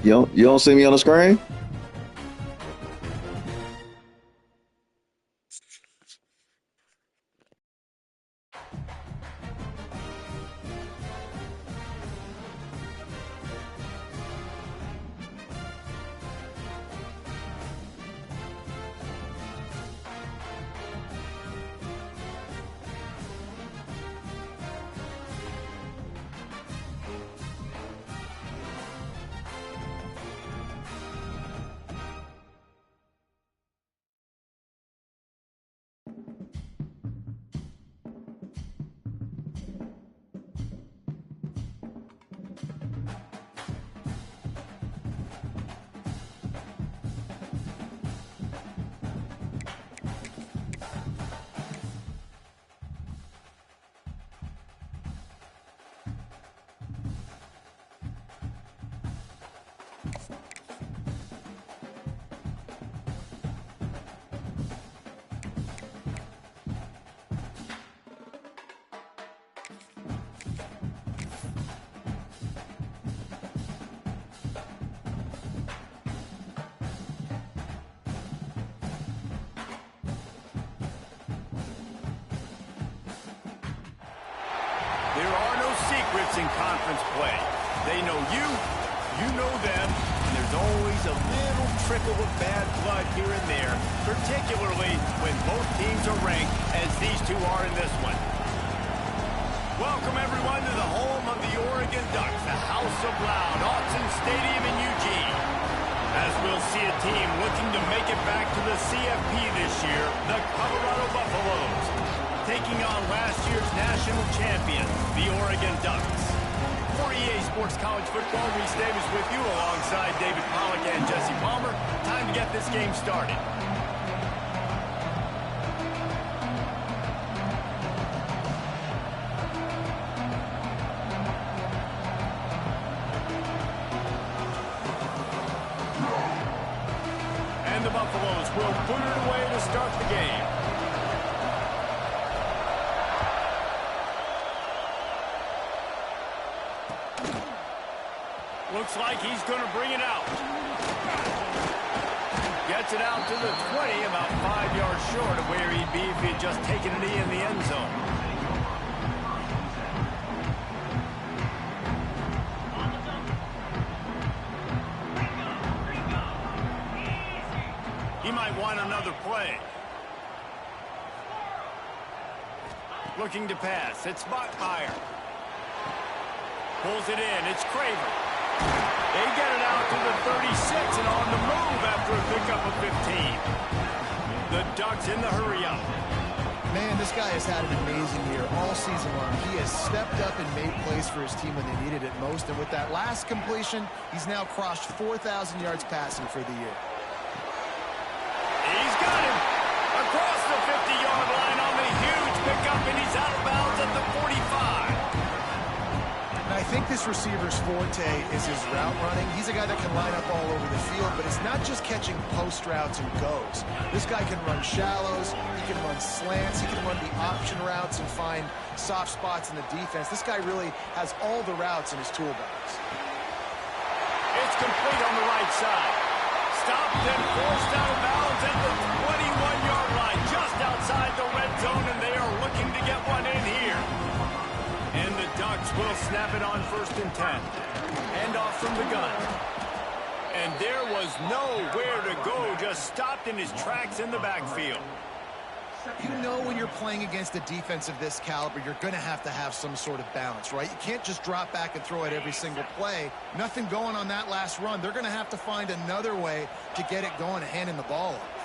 You don't see me on the screen? There are no secrets in conference play. They know you, you know them, and there's always a little trickle of bad blood here and there, particularly when both teams are ranked as these two are in this one. Welcome, everyone, to the home of the Oregon Ducks, the House of Loud, Autzen Stadium in Eugene. As we'll see a team looking to make it back to the CFP this year, the Colorado Buffaloes, taking on last year's national champion, the Oregon Ducks. For EA Sports College Football, Reese Davis with you alongside David Pollack and Jesse Palmer. Time to get this game started. And the Buffaloes will put it away to start the game. Looks like he's going to bring it out. Gets it out to the 20, about 5 yards short of where he'd be if he had just taken a knee in the end zone. He might want another play. Looking to pass. It's Bachmeyer. Pulls it in. It's Craver. They get it out to the 36 and on the move after a pickup of 15. The Ducks in the hurry-up. Man, this guy has had an amazing year all season long. He has stepped up and made plays for his team when they needed it most. And with that last completion, he's now crossed 4,000 yards passing for the year. He's got him across the 50-yard line on the huge pickup, and he's out of bounds at the 45. And I think this receiver's forte is his route running. He's a guy that can line up all over the field, but it's not just catching post routes and goes. This guy can run shallows, he can run slants, he can run the option routes and find soft spots in the defense. This guy really has all the routes in his toolbox. It's complete on the right side. Stopped and forced out of bounds at the 21-yard line, just outside the red zone, and they are looking to get one in here. And the Ducks will snap it on 1st and 10. Hand off from the gun. And there was nowhere to go, just stopped in his tracks in the backfield. You know when you're playing against a defense of this caliber, you're going to have some sort of balance, right? You can't just drop back and throw it every single play. Nothing going on that last run. They're going to have to find another way to get it going and handing the ball off.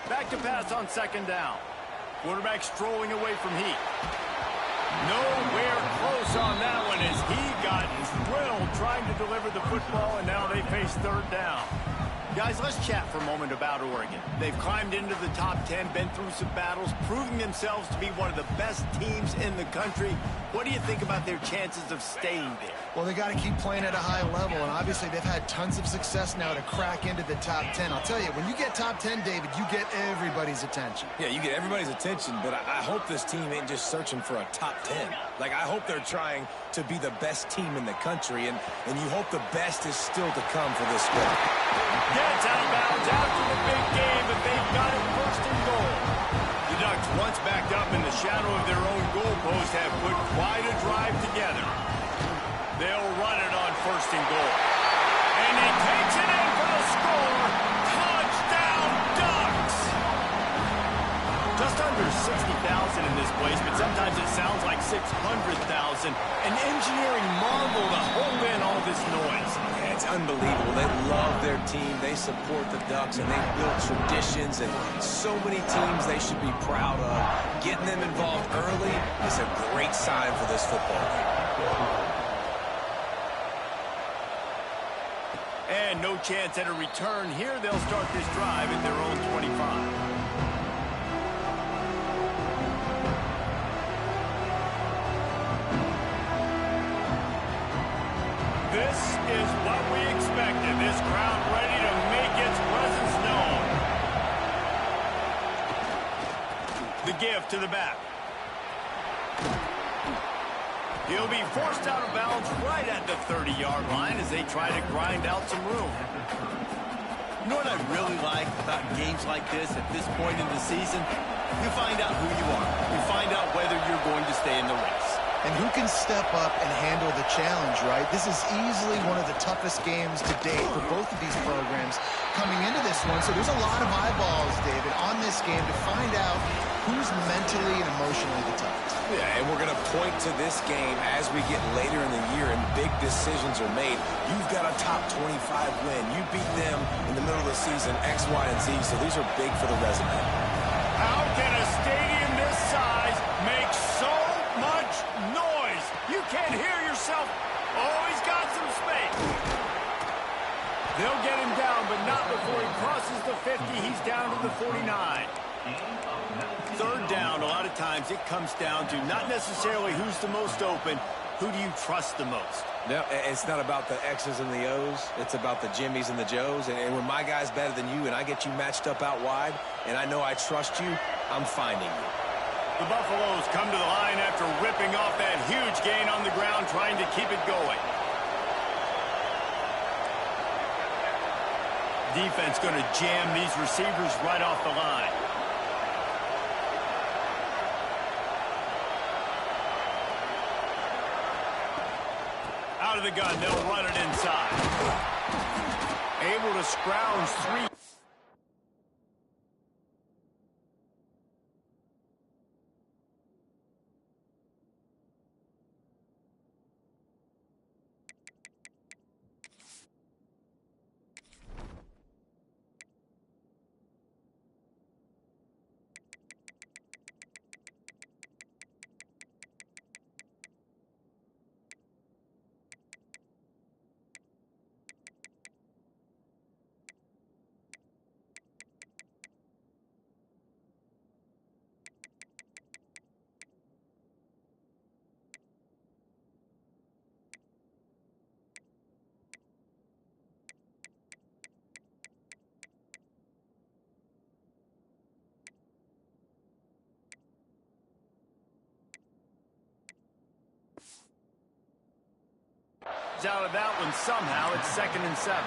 Back to pass on 2nd down. Quarterback strolling away from Heat. Nowhere close on that one as he got drilled trying to deliver the football, and now they face 3rd down. Guys, let's chat for a moment about Oregon. They've climbed into the top 10, been through some battles, proving themselves to be one of the best teams in the country. What do you think about their chances of staying there? Well, they got to keep playing at a high level, and obviously they've had tons of success now to crack into the top 10. I'll tell you, when you get top 10, David, you get everybody's attention. Yeah, you get everybody's attention, but I hope this team ain't just searching for a top 10. Like, I hope they're trying to be the best team in the country, and you hope the best is still to come for this squad. Gets out of bounds after the big game, but they've got it first and goal. The Ducks, once backed up in the shadow of their own goalpost, have put quite a drive together. They'll run it on first and goal. And he takes it in for the score. Touchdown, Ducks! Just under 60,000 in this place, but sometimes it sounds like 600,000. An engineering marvel to hold in all this noise. Yeah, it's unbelievable. They love their team. They support the Ducks, and they've built traditions and so many teams they should be proud of. Getting them involved early is a great sign for this football game. And no chance at a return here. They'll start this drive at their own 25. This is what we expected. This crowd ready to make its presence known. The give to the back. He'll be forced out of bounds right at the 30-yard line as they try to grind out some room. You know what I really like about games like this at this point in the season? You find out who you are. You find out whether you're going to stay in the race. And who can step up and handle the challenge, right? This is easily one of the toughest games to date for both of these programs coming into this one. So there's a lot of eyeballs, David, on this game to find out who's mentally and emotionally the toughest. Yeah, and we're going to point to this game as we get later in the year and big decisions are made. You've got a top 25 win. You beat them in the middle of the season, X, Y, and Z, so these are big for the resume. How can a stadium this size make so much noise? You can't hear yourself. Oh, he's got some space. They'll get him down, but not before he crosses the 50. He's down to the 49. Third down, a lot of times it comes down to not necessarily who's the most open, who do you trust the most? No, it's not about the X's and the O's. It's about the Jimmies and the Joes. And when my guy's better than you and I get you matched up out wide and I know I trust you, I'm finding you. The Buffaloes come to the line after ripping off that huge gain on the ground, trying to keep it going. Defense going to jam these receivers right off the line. Out of the gun, they'll run it inside. Able to scrounge three. Out of that one somehow. It's 2nd and 7.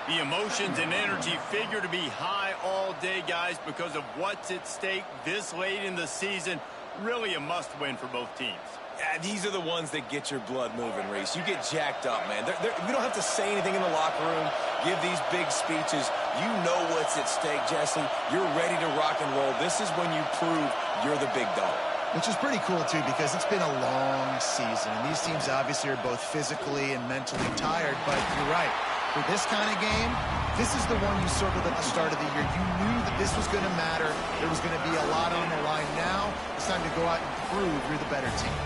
The emotions and energy figure to be high all day, guys, because of what's at stake this late in the season. Really a must-win for both teams. Yeah, these are the ones that get your blood moving, Reese. You get jacked up, man. We don't have to say anything in the locker room, give these big speeches. You know what's at stake, Jesse. You're ready to rock and roll. This is when you prove you're the big dog. Which is pretty cool, too, because it's been a long season. And these teams obviously are both physically and mentally tired. But you're right. For this kind of game, this is the one you circled at the start of the year. You knew that this was going to matter. There was going to be a lot on the line. Now it's time to go out and prove you're the better team.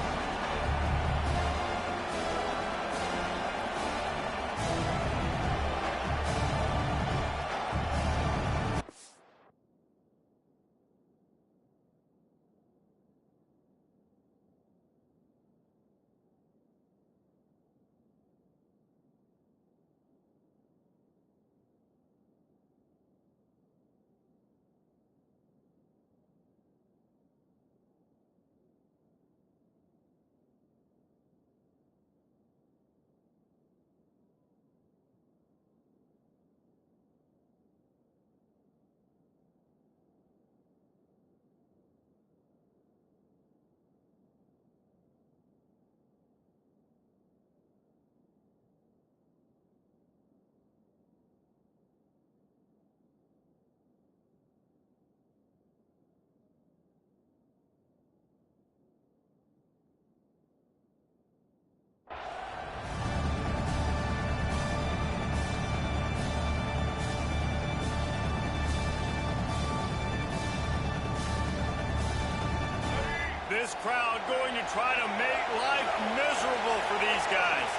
This crowd going to try to make life miserable for these guys.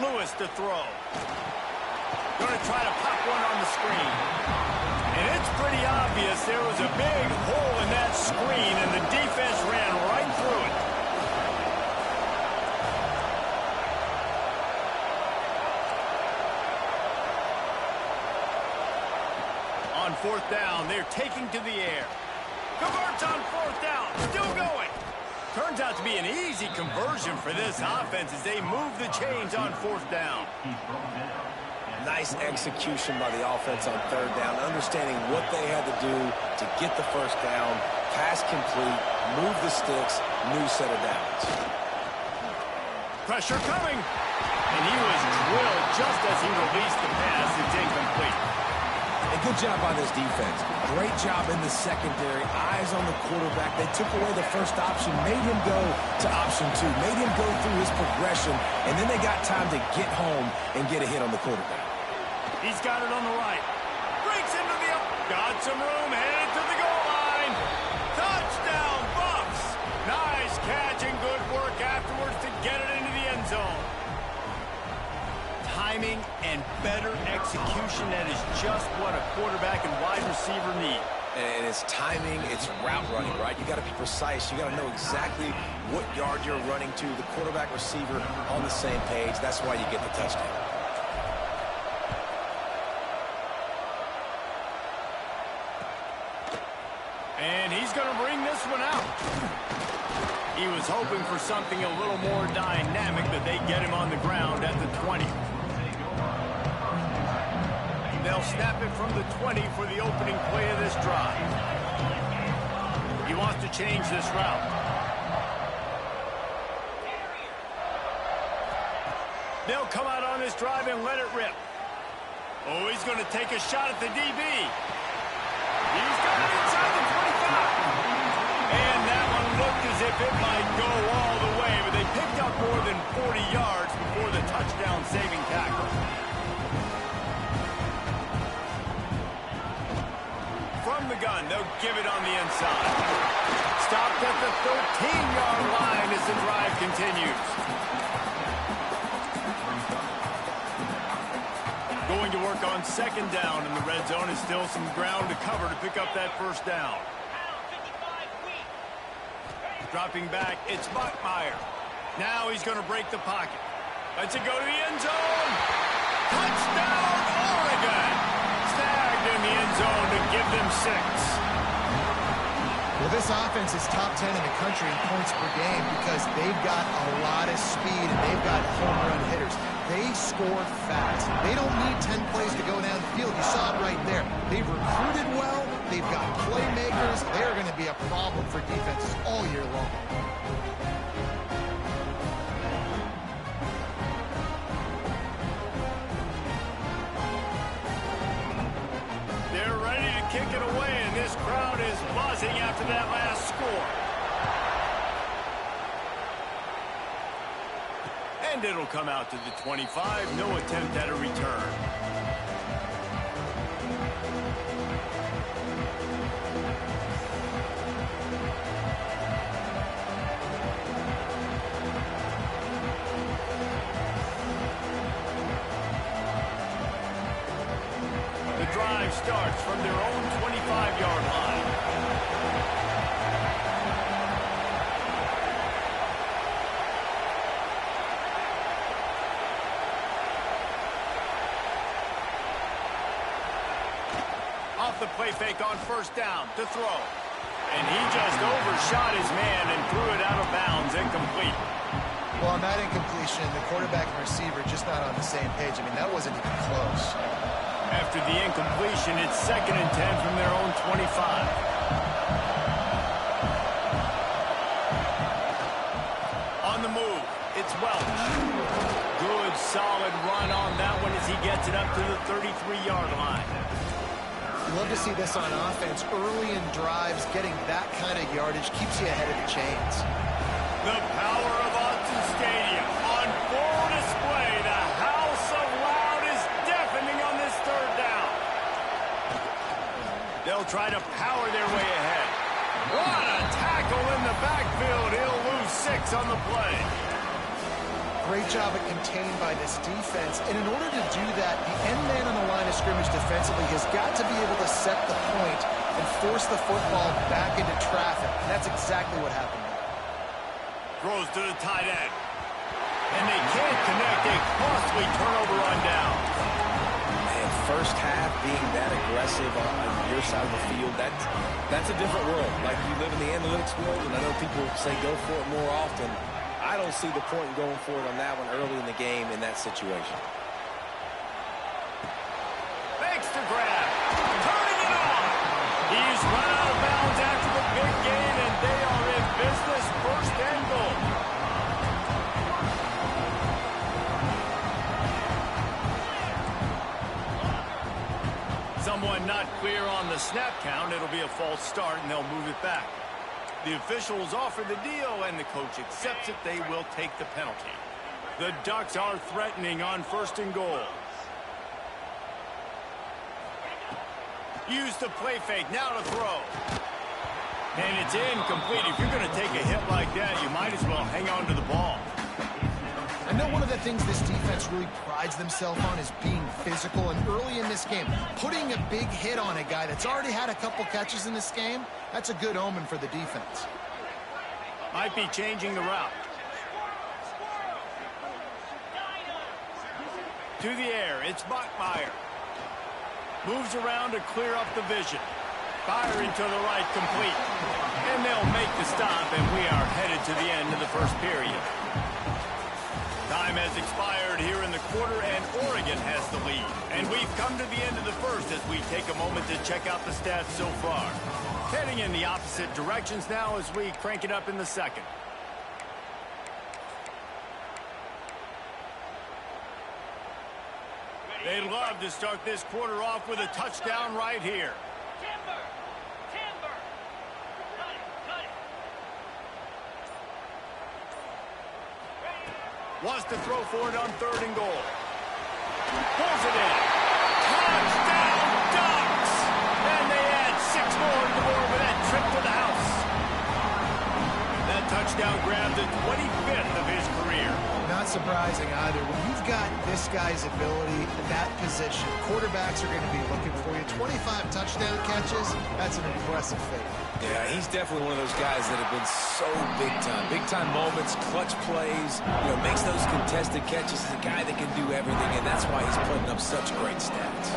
Lewis to throw. Going to try to pop one on the screen. And it's pretty obvious there was a big hole in that screen, and the defense ran right through it. On fourth down, they're taking to the air. Converts on fourth down, still going. Turns out to be an easy conversion for this offense as they move the chains on fourth down. Nice execution by the offense on third down, understanding what they had to do to get the first down, pass complete, move the sticks, new set of downs. Pressure coming. And he was drilled just as he released the pass. It's incomplete. A good job by this defense. Great job in the secondary. Eyes on the quarterback. They took away the first option, made him go to option two, made him go through his progression, and then they got time to get home and get a hit on the quarterback. He's got it on the right. Breaks into the up. Got some room. Headed to the goal line. Touchdown, Bucks. Nice catch and good work afterwards to get it into the end zone. Timing and better execution, that is just what a quarterback and wide receiver need. And it's timing, it's route running, right? You got to be precise. You got to know exactly what yard you're running to. The quarterback, receiver on the same page. That's why you get the touchdown. And he's going to bring this one out. He was hoping for something a little more dynamic, but they get him on the ground at the 20. They'll snap it from the 20 for the opening play of this drive. He wants to change this route. They'll come out on this drive and let it rip. Oh, he's going to take a shot at the DB. He's got it inside the 25. And that one looked as if it might go all the way, but they picked up more than 40 yards before the touchdown-saving tackle. From the gun, they'll give it on the inside. Stopped at the 13-yard line as the drive continues. Going to work on second down in the red zone, and still some ground to cover to pick up that first down. Dropping back, it's Buckmeyer. Now he's going to break the pocket. Lets it go to the end zone. Touchdown, Oregon! Snagged in the end zone to give them 6. Well, this offense is top 10 in the country in points per game because they've got a lot of speed and they've got home run hitters. They score fast. They don't need 10 plays to go down the field. You saw it right there. They've recruited well. They've got playmakers. They're going to be a problem for defenses all year long. They're ready to kick it away, and this crowd is buzzing after that last score. And it'll come out to the 25. No attempt at a return. The drive starts from their own 25-yard line. Off the play fake on first down to throw. And he just overshot his man and threw it out of bounds, incomplete. Well, on that incompletion, the quarterback and receiver just not on the same page. I mean, that wasn't even close. After the incompletion, it's 2nd and 10 from their own 25. On the move, it's Welch. Good, solid run on that one as he gets it up to the 33-yard line. You love to see this on offense. Early in drives, getting that kind of yardage keeps you ahead of the chains. The power of Autzen Stadium on full display. The house of loud is deafening on this third down. try to power their way ahead. What a tackle in the backfield. He'll lose 6 on the play. Great job at contained by this defense. And in order to do that, the end man on the line of scrimmage defensively has got to be able to set the point and force the football back into traffic. And that's exactly what happened there. Throws to the tight end. And they can't connect. A costly turnover on down. Man, first half being that aggressive on your side of the field, that's a different world. Like, you live in the analytics world, and I know people say go for it more often. I don't see the point in going for it on that one early in the game in that situation. Thanks to grab. Turning it on. He's run out of bounds after the big gain, and they are in business. First and goal. Someone not clear on the snap count. It'll be a false start, and they'll move it back. The officials offer the deal, and the coach accepts it. They will take the penalty. The Ducks are threatening on first and goal. Use the play fake. Now to throw. And it's incomplete. If you're going to take a hit like that, you might as well hang on to the ball. I know one of the things this defense really prides themselves on is being physical, and early in this game, putting a big hit on a guy that's already had a couple catches in this game, that's a good omen for the defense. Might be changing the route. To the air, it's Bachmeier. Moves around to clear up the vision. Fire into the right, complete. And they'll make the stop, and we are headed to the end of the first period. Time has expired here in the quarter, and Oregon has the lead. And we've come to the end of the first as we take a moment to check out the stats so far. Heading in the opposite directions now as we crank it up in the second. They'd love to start this quarter off with a touchdown right here. Wants to throw for it on third and goal. Pulls it in. Touchdown, Ducks! And they add 6 more to the board with that trip to the house. That touchdown grabbed the 25th of his career. Not surprising either. When you've got this guy's ability at that position, quarterbacks are going to be looking for you. 25 touchdown catches, that's an impressive feat. Yeah, he's definitely one of those guys that have been so big time. Big time moments, clutch plays, makes those contested catches. He's a guy that can do everything, and that's why he's putting up such great stats.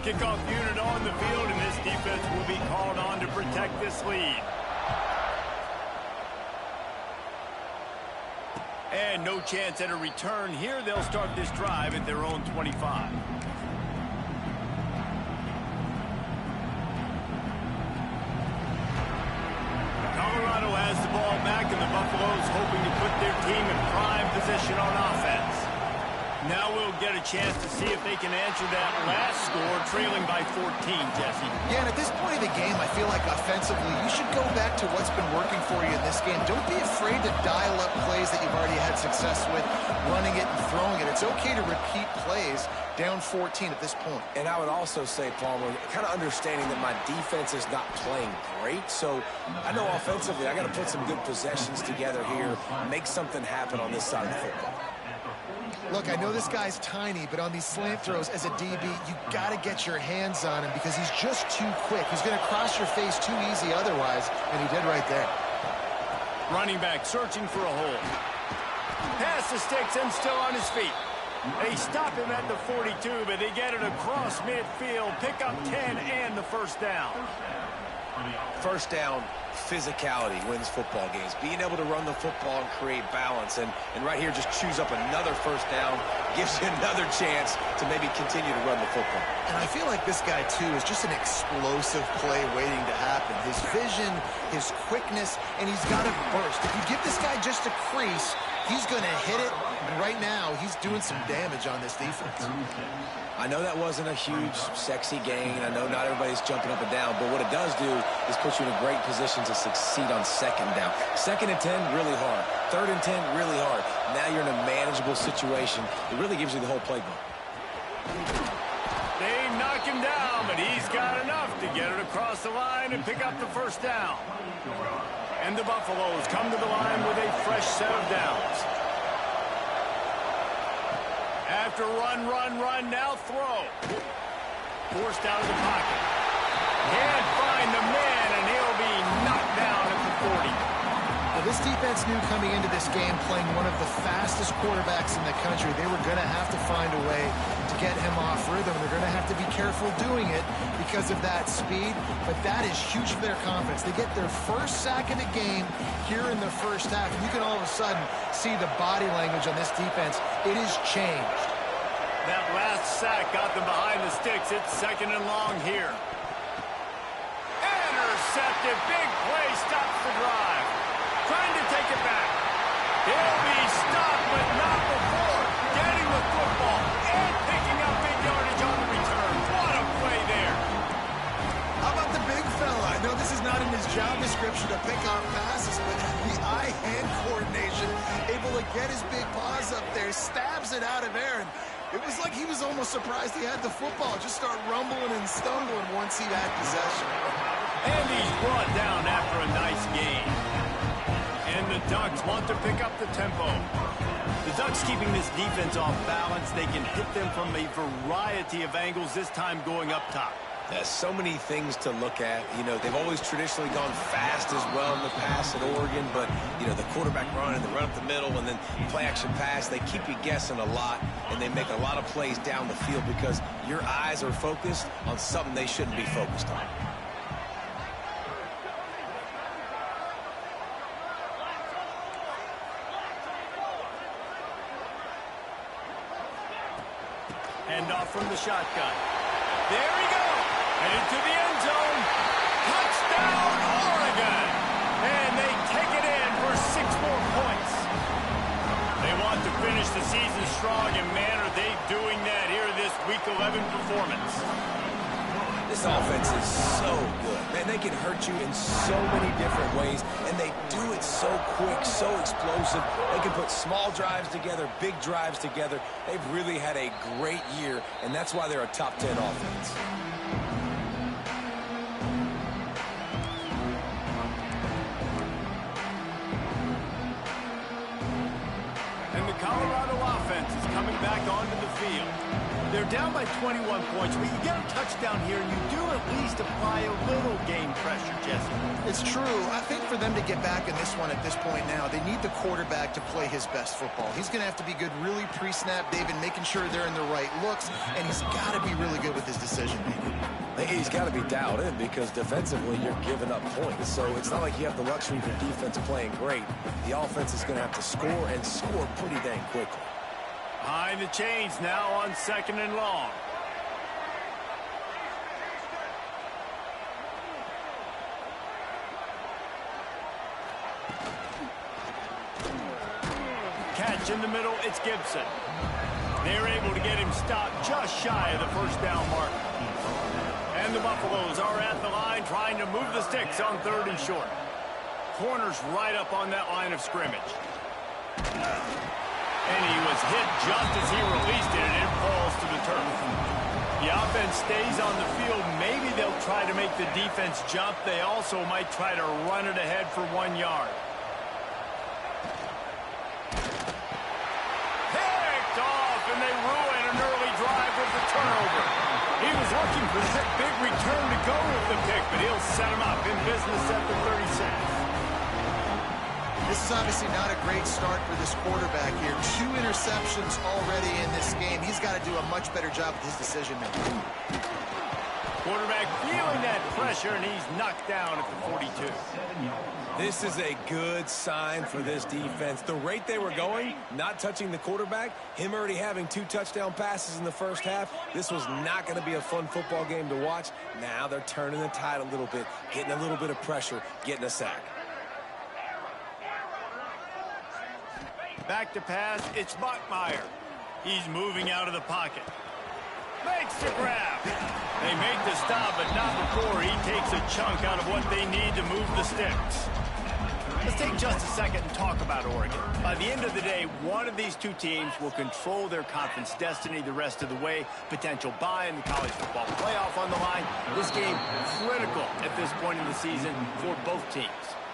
Kickoff unit on the field, and this defense will be called on to protect this lead. And no chance at a return here. They'll start this drive at their own 25. Colorado has the ball back, and the Buffaloes hoping to put their team in prime position on offense. Now we'll get a chance to see if they can answer that last score, trailing by 14, Jesse. Yeah, and at this point of the game, I feel like offensively, you should go back to what's been working for you in this game. Don't be afraid to dial up plays that you've already had success with, running it and throwing it. It's okay to repeat plays down 14 at this point. And I would also say, Palmer, kind of understanding that my defense is not playing great, so I know offensively I got to put some good possessions together here, make something happen on this side of the football. Look, I know this guy's tiny, but on these slant throws as a DB, you got to get your hands on him because he's just too quick. He's going to cross your face too easy otherwise, and he did right there. Running back searching for a hole. Pass the sticks and still on his feet. They stop him at the 42, but they get it across midfield. Pick up 10 and the first down. First down, physicality wins football games. Being able to run the football and create balance. And right here, just choose up another first down, gives you another chance to maybe continue to run the football. And I feel like this guy, too, is just an explosive play waiting to happen. His vision, his quickness, and he's got to burst. If you give this guy just a crease, he's going to hit it. And right now, he's doing some damage on this defense. I know that wasn't a huge, sexy gain. I know not everybody's jumping up and down, but what it does do is put you in a great position to succeed on second down. 2nd and 10, really hard. 3rd and 10, really hard. Now you're in a manageable situation. It really gives you the whole playbook. They knock him down, but he's got enough to get it across the line and pick up the first down. And the Buffaloes come to the line with a fresh set of downs. After run, now throw. Forced out of the pocket. Can't find the man, and he'll be knocked down at the 40. Now, this defense knew coming into this game, playing one of the fastest quarterbacks in the country, they were going to have to find a way to get him off rhythm. They're going to have to be careful doing it because of that speed, but that is huge for their confidence. They get their first sack of the game here in the first half, and you can all of a sudden see the body language on this defense. It has changed. That last sack got them behind the sticks. It's 2nd and long here. Intercepted. Big play. Stops the drive. Trying to take it back. He'll be stopped, but not before getting the football and picking up big yardage on the return. What a play there. How about the big fella? I know this is not in his job description to pick off passes, but the eye-hand coordination, able to get his big paws up there, stabs it out of air, and it was like he was almost surprised he had the football. Just start rumbling and stumbling once he had possession. And he's brought down after a nice gain. And the Ducks want to pick up the tempo. The Ducks keeping this defense off balance. They can hit them from a variety of angles, this time going up top. There's so many things to look at. You know, they've always traditionally gone fast as well in the past at Oregon, but, you know, the quarterback run and the run up the middle and then play action pass, they keep you guessing a lot, and they make a lot of plays down the field because your eyes are focused on something they shouldn't be focused on. Hand off from the shotgun. There he goes. Headed to the end zone. Touchdown, Oregon. And they take it in for 6 more points. They want to finish the season strong, and man, are they doing that here in this Week 11 performance. This offense is so good. Man, they can hurt you in so many different ways, and they do it so quick, so explosive. They can put small drives together, big drives together. They've really had a great year, and that's why they're a top 10 offense. And the Colorado offense is coming back onto the field. They're down by 21 points, but you get a touchdown here, and you do at least apply a little game pressure, Jesse. It's true. I think for them to get back in this one at this point now, they need the quarterback to play his best football. He's going to have to be good really pre-snap, David, making sure they're in the right looks, and he's got to be really good with his decision-making. He's got to be dialed in because defensively you're giving up points. So it's not like you have the luxury of your defense playing great. The offense is going to have to score and score pretty dang quickly. Behind the chains now on 2nd and long. Catch in the middle, it's Gibson. They're able to get him stopped just shy of the first down mark. And the Buffaloes are at the line trying to move the sticks on 3rd and short. Corner's right up on that line of scrimmage. And he was hit just as he released it, and it falls to the turf. The offense stays on the field. Maybe they'll try to make the defense jump. They also might try to run it ahead for 1 yard. Picked off, and they ruin an early drive with the turnover. He was looking for that big return to go with the pick, but he'll set him up in business at the 36. This is obviously not a great start for this quarterback here. 2 interceptions already in this game. He's got to do a much better job with his decision-making. Quarterback feeling that pressure, and he's knocked down at the 42. This is a good sign for this defense. The rate they were going, not touching the quarterback, him already having 2 touchdown passes in the first half, this was not going to be a fun football game to watch. Now they're turning the tide a little bit, getting a little bit of pressure, getting a sack. Back to pass, it's Bachmeier. He's moving out of the pocket. Man, to grab. They make the stop, but not before he takes a chunk out of what they need to move the sticks. Let's take just a second and talk about Oregon. By the end of the day, one of these two teams will control their conference destiny the rest of the way. Potential bye in the college football playoff on the line. This game critical at this point in the season for both teams.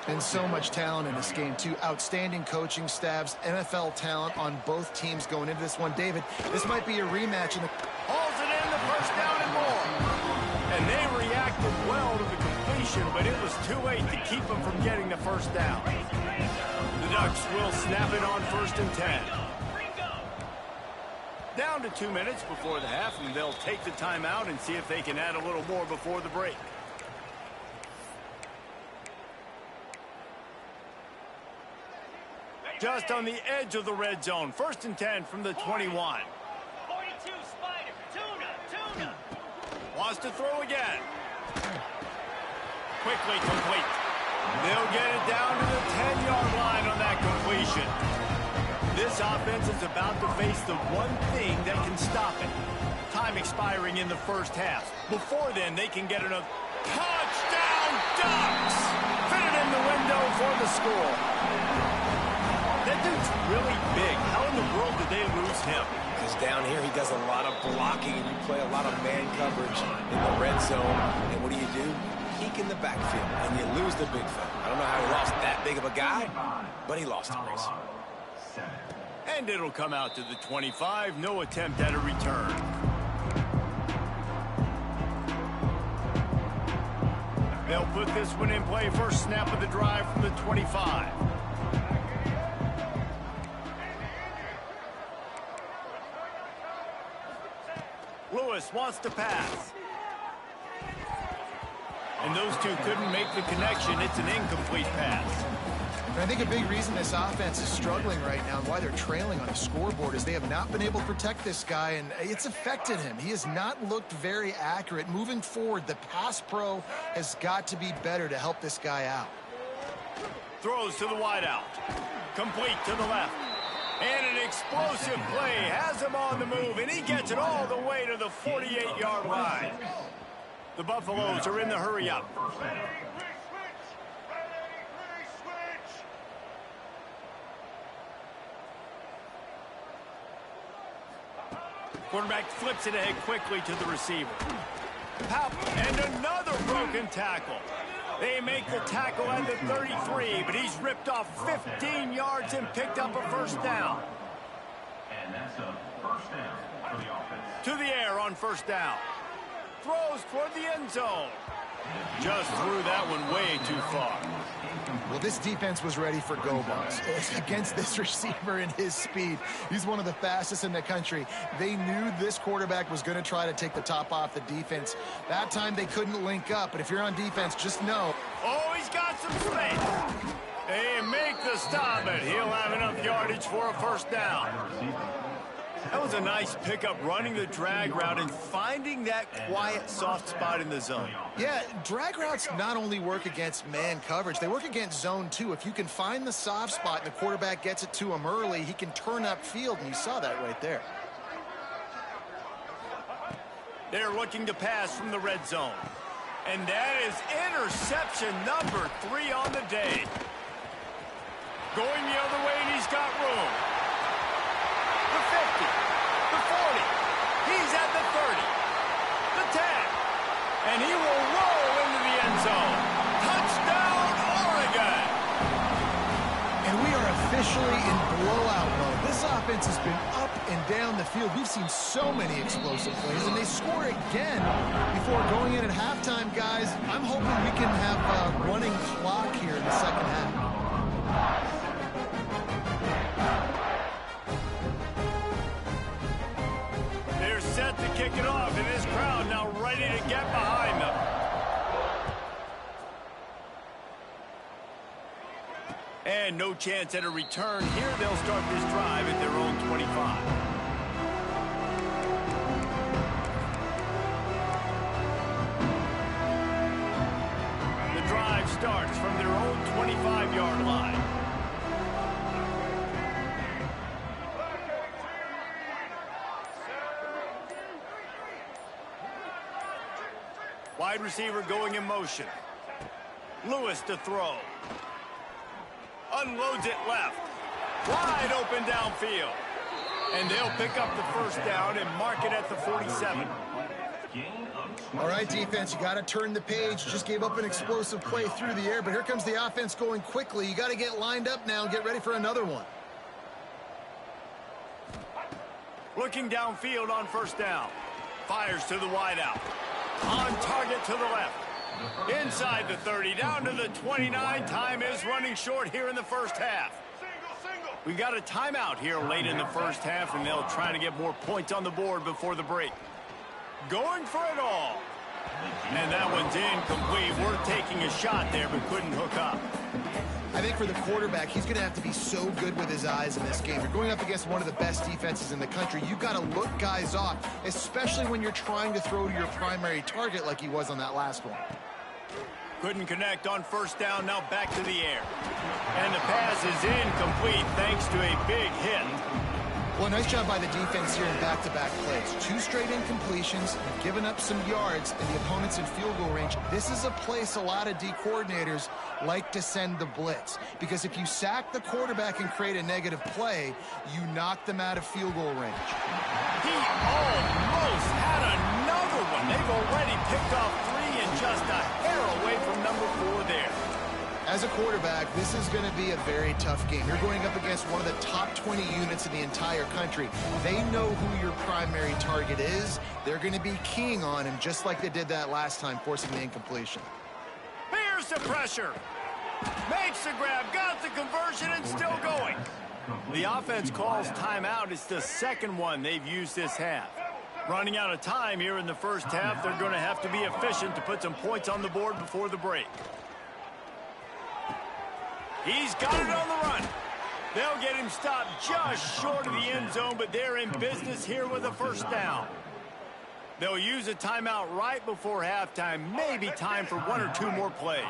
And so much talent in this game, too. Outstanding coaching staffs, NFL talent on both teams going into this one. David, this might be a rematch. Hauls it in, the first down and more. And they reacted well to the completion, but it was too late to keep them from getting the first down. The Ducks will snap it on 1st and 10. Down to 2 minutes before the half, and they'll take the timeout and see if they can add a little more before the break. Just on the edge of the red zone. 1st and 10 from the 21. 42, Spider. Tuna. Wants to throw again. Quickly complete. They'll get it down to the 10-yard line on that completion. This offense is about to face the one thing that can stop it. Time expiring in the first half. Before then, they can get another touchdown Ducks! Fit it in the window for the score. That dude's really big. How in the world did they lose him? Because down here he does a lot of blocking and you play a lot of man coverage in the red zone. And what do? Peek in the backfield and you lose the big fella. I don't know how he lost that big of a guy, but he lost him, Race. And it'll come out to the 25. No attempt at a return. They'll put this one in play. First snap of the drive from the 25. Lewis wants to pass. And those two couldn't make the connection. It's an incomplete pass. And I think a big reason this offense is struggling right now and why they're trailing on the scoreboard is they have not been able to protect this guy, and it's affected him. He has not looked very accurate. Moving forward, the pass pro has got to be better to help this guy out. Throws to the wideout. Complete to the left. And an explosive play has him on the move, and he gets it all the way to the 48-yard line. The Buffaloes are in the hurry-up. Quarterback flips it ahead quickly to the receiver. And another broken tackle. They make the tackle at the 33, but he's ripped off 15 yards and picked up a first down. And that's a first down for the offense. To the air on first down. Throws toward the end zone. Just threw that one way too far. Well, this defense was ready for go-bumps against this receiver and his speed. He's one of the fastest in the country. They knew this quarterback was going to try to take the top off the defense. That time they couldn't link up, but if you're on defense, just know. Oh, he's got some space. They make the stop, but he'll have enough yardage for a first down. That was a nice pickup, running the drag route and finding that quiet, soft spot in the zone. Yeah, drag routes not only work against man coverage, they work against zone too. If you can find the soft spot and the quarterback gets it to him early, he can turn upfield, and you saw that right there. They're looking to pass from the red zone. And that is interception number 3 on the day. Going the other way, and he's got room. The 50, the 40, he's at the 30, the 10, and he will roll into the end zone. Touchdown, Oregon! And we are officially in blowout mode. This offense has been up and down the field. We've seen so many explosive plays, and they score again before going in at halftime, guys. I'm hoping we can have a running clock here in the second half. They're set to kick it off, and this crowd now ready to get behind them. And no chance at a return. Here they'll start this drive at their own 25. The drive starts from their own 25-yard line. Wide receiver going in motion. Lewis to throw. Unloads it left. Wide open downfield. And they'll pick up the first down and mark it at the 47. All right, defense, you got to turn the page. Just gave up an explosive play through the air, but here comes the offense going quickly. You got to get lined up now and get ready for another one. Looking downfield on first down. Fires to the wideout. On target to the left. Inside the 30, down to the 29. Time is running short here in the first half. We've got a timeout here late in the first half, and they'll try to get more points on the board before the break. Going for it all. And that one's incomplete. We're taking a shot there, but couldn't hook up. I think for the quarterback, he's going to have to be so good with his eyes in this game. You're going up against one of the best defenses in the country. You've got to look guys off, especially when you're trying to throw to your primary target like he was on that last one. Couldn't connect on first down, now back to the air. And the pass is incomplete thanks to a big hit. Well, nice job by the defense here in back-to-back plays. 2 straight incompletions, giving up some yards, and the opponent's in field goal range. This is a place a lot of D coordinators like to send the blitz, because if you sack the quarterback and create a negative play, you knock them out of field goal range. He almost had another one. They've already picked off 3 and just a hair away from number 4 there. As a quarterback, this is going to be a very tough game. You're going up against one of the top 20 units in the entire country. They know who your primary target is. They're going to be keying on him, just like they did that last time, forcing the incompletion. Here's the pressure. Makes the grab, got the conversion, and still going. The offense calls timeout. It's the second one they've used this half. Running out of time here in the first half, they're going to have to be efficient to put some points on the board before the break. He's got it on the run. They'll get him stopped just short of the end zone, but they're in business here with a first down. They'll use a timeout right before halftime, maybe time for 1 or 2 more plays.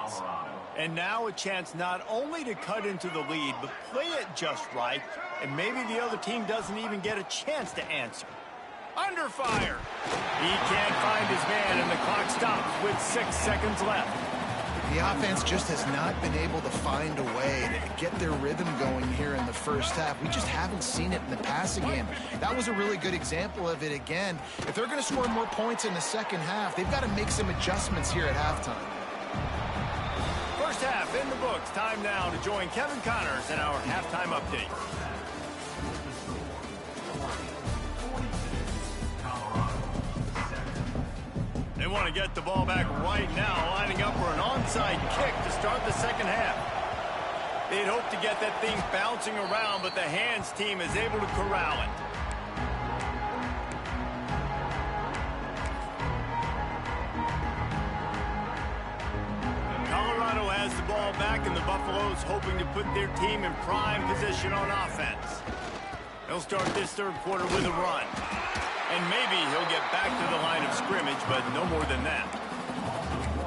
And now a chance not only to cut into the lead, but play it just right, and maybe the other team doesn't even get a chance to answer. Under fire. He can't find his man, and the clock stops with 6 seconds left. The offense just has not been able to find a way to get their rhythm going here in the first half. We just haven't seen it in the passing game. That was a really good example of it again. If they're going to score more points in the second half, they've got to make some adjustments here at halftime. First half in the books. Time now to join Kevin Connors in our halftime update. They want to get the ball back right now, lining up for an onside kick to start the second half. They'd hope to get that thing bouncing around, but the hands team is able to corral it. Colorado has the ball back, and the Buffaloes hoping to put their team in prime position on offense. They'll start this third quarter with a run. And maybe he'll get back to the line of scrimmage, but no more than that.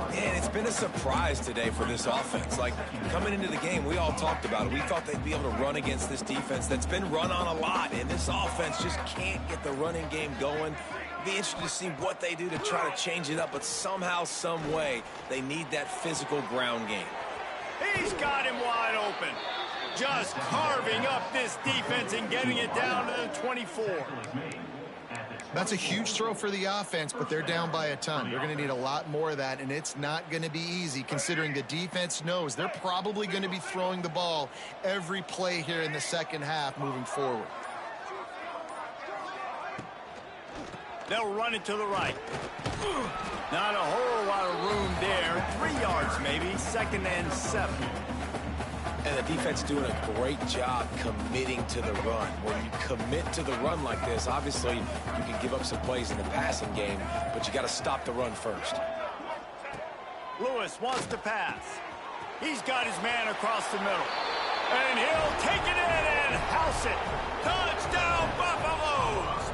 Man, it's been a surprise today for this offense. Like, coming into the game, we all talked about it. We thought they'd be able to run against this defense that's been run on a lot, and this offense just can't get the running game going. Be interested to see what they do to try to change it up, but somehow, some way, they need that physical ground game. He's got him wide open. Just carving up this defense and getting it down to the 24. That's a huge throw for the offense, but they're down by a ton. They're going to need a lot more of that, and it's not going to be easy considering the defense knows they're probably going to be throwing the ball every play here in the second half moving forward. They'll run it to the right. Not a whole lot of room there. 3 yards maybe, 2nd and 7. And the defense doing a great job committing to the run. When you commit to the run like this, obviously you can give up some plays in the passing game, but you got to stop the run first. Lewis wants to pass. He's got his man across the middle. And he'll take it in and house it. Touchdown, Buffaloes!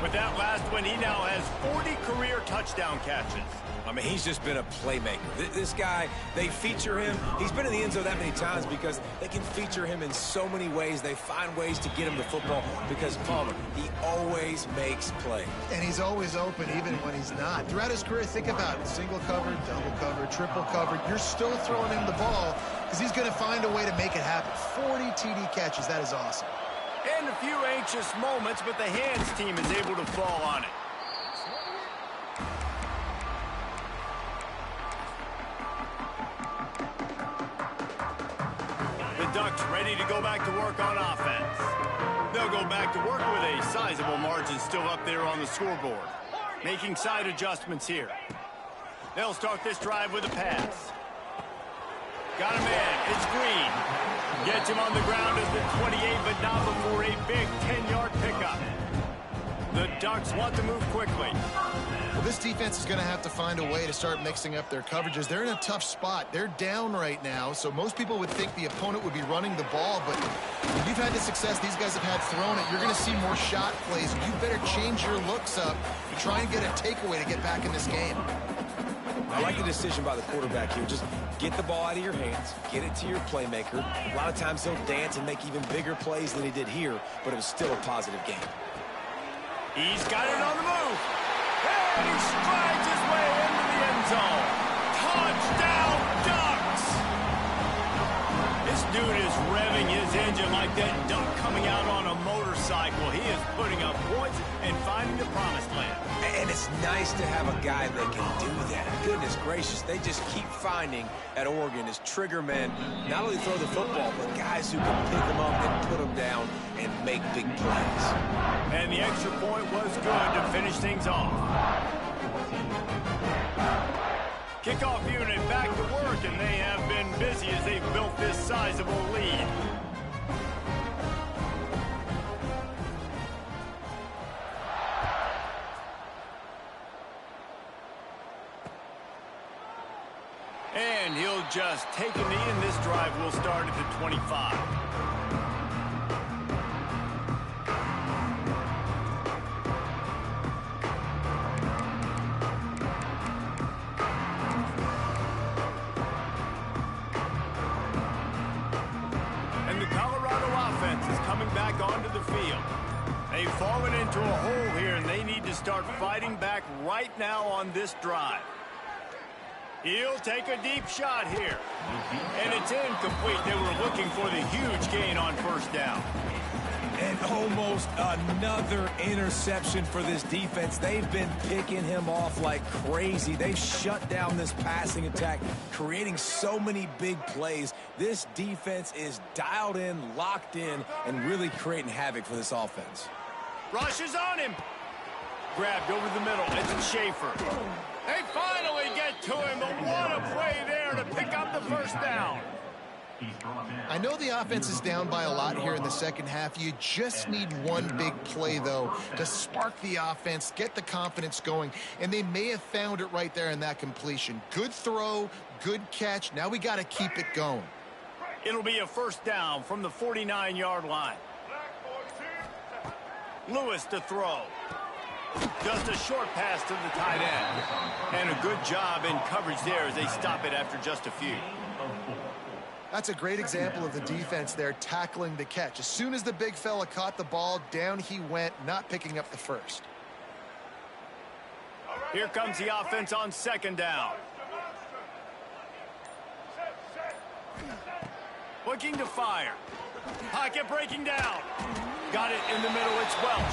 With that last one, he now has 40 career touchdown catches. I mean, he's just been a playmaker. This guy, they feature him. He's been in the end zone that many times because they can feature him in so many ways. They find ways to get him the football because, Palmer, he always makes plays. And he's always open even when he's not. Throughout his career, think about it. Single covered, double covered, triple covered. You're still throwing him the ball because he's going to find a way to make it happen. 40 TD catches. That is awesome. And a few anxious moments, but the hands team is able to fall on it. The Ducks ready to go back to work on offense. They'll go back to work with a sizable margin still up there on the scoreboard. Making side adjustments here. They'll start this drive with a pass. Got a man. It's Green. Gets him on the ground at the 28, but not before a big 10-yard pickup. The Ducks want to move quickly. Well, this defense is going to have to find a way to start mixing up their coverages. They're in a tough spot. They're down right now, so most people would think the opponent would be running the ball, but if you've had the success these guys have had throwing it, you're going to see more shot plays. You better change your looks up and try and get a takeaway to get back in this game. I like the decision by the quarterback here. Just get the ball out of your hands, get it to your playmaker. A lot of times he'll dance and make even bigger plays than he did here, but it was still a positive game. He's got it on the move. And he strides his way into the end zone. Touchdown, Ducks! This dude is revving his engine like that duck coming out on a motorcycle. He is putting up points and finding the promised land. And it's nice to have a guy that can do that. Goodness gracious, they just keep finding at Oregon as trigger men, not only throw the football, but guys who can pick them up and put them down and make big plays. And the extra point was good to finish things off. Kickoff unit back to work, and they have been busy as they've built this sizable lead. And he'll just take a knee, and this drive will start at the 25. Back onto the field. They've fallen into a hole here, and they need to start fighting back right now on this drive. He'll take a deep shot here. And it's incomplete. They were looking for the huge gain on first down. And almost another interception for this defense. They've been picking him off like crazy. They've shut down this passing attack, creating so many big plays. This defense is dialed in, locked in, and really creating havoc for this offense. Rush is on him. Grabbed over the middle. It's Schaefer. They finally get to him, but what a play there to pick up the first down. I know the offense is down by a lot here in the second half. You just need one big play, though, to spark the offense, get the confidence going, and they may have found it right there in that completion. Good throw, good catch. Now we got to keep it going. It'll be a first down from the 49-yard line. Lewis to throw. Just a short pass to the tight end. And a good job in coverage there as they stop it after just a few. That's a great example of the defense there tackling the catch. As soon as the big fella caught the ball, down he went, not picking up the first. Here comes the offense on second down. Looking to fire. Pocket breaking down. Got it in the middle. It's Welch.